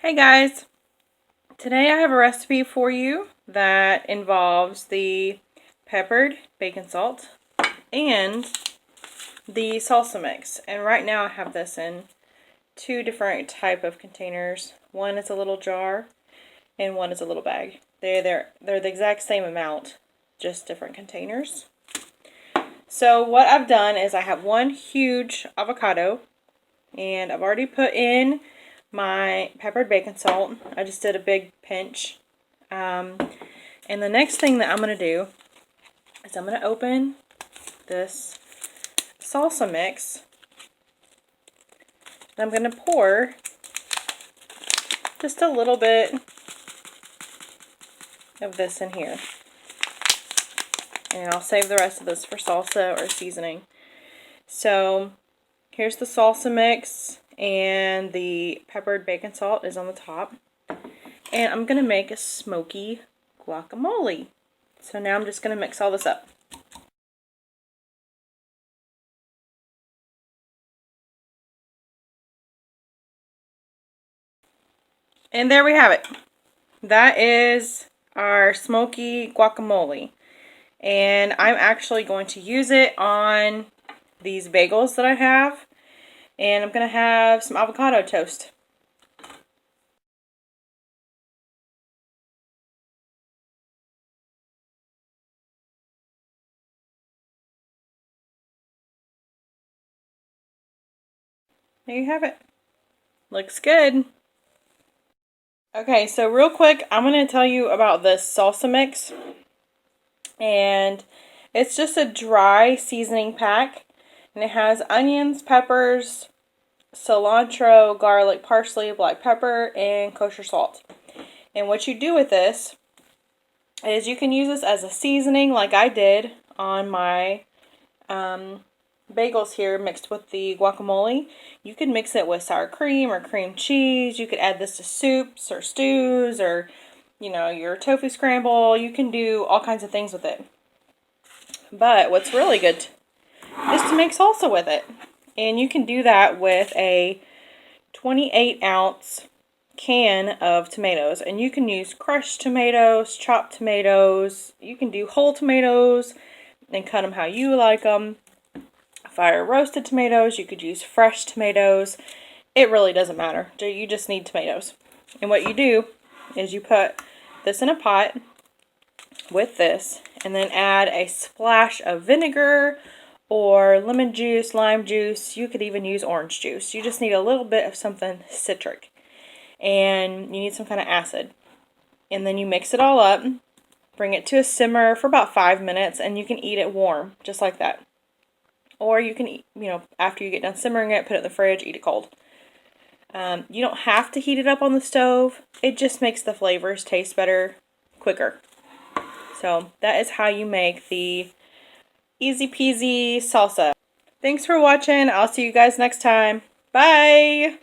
Hey guys, today I have a recipe for you that involves the peppered bacon salt and the salsa mix. And right now I have this in two different type of containers. One is a little jar and one is a little bag. They're the exact same amount, just different containers. So what I've done is I have one huge avocado and I've already put in my peppered bacon salt. I just did a big pinch. And the next thing that I'm going to do is I'm going to open this salsa mix. And I'm going to pour just a little bit of this in here. And I'll save the rest of this for salsa or seasoning. So here's the salsa mix, and the peppered bacon salt is on the top. And I'm going to make a smoky guacamole. So now I'm just going to mix all this up. And there we have it. That is our smoky guacamole. And I'm actually going to use it on these bagels that I have. And I'm going to have some avocado toast. There you have it. Looks good. Okay, so real quick, I'm going to tell you about this salsa mix. And it's just a dry seasoning pack. And it has onions, peppers, cilantro, garlic, parsley, black pepper, and kosher salt. And what you do with this is you can use this as a seasoning like I did on my bagels here mixed with the guacamole. You could mix it with sour cream or cream cheese. You could add this to soups or stews or, you know, your tofu scramble. You can do all kinds of things with it. But what's really good is to make salsa with it. And you can do that with a 28-ounce can of tomatoes. And you can use crushed tomatoes, chopped tomatoes. You can do whole tomatoes and cut them how you like them. Fire roasted tomatoes. You could use fresh tomatoes. It really doesn't matter. You just need tomatoes. And what you do is you put this in a pot with this and then add a splash of vinegar or lemon juice, lime juice. You could even use orange juice. You just need a little bit of something citric. And you need some kind of acid. And then you mix it all up. Bring it to a simmer for about 5 minutes. And you can eat it warm. Just like that. Or you can eat, you know, after you get done simmering it, put it in the fridge, eat it cold. You don't have to heat it up on the stove. It just makes the flavors taste better quicker. So that is how you make the easy peasy salsa. Thanks for watching. I'll see you guys next time. Bye!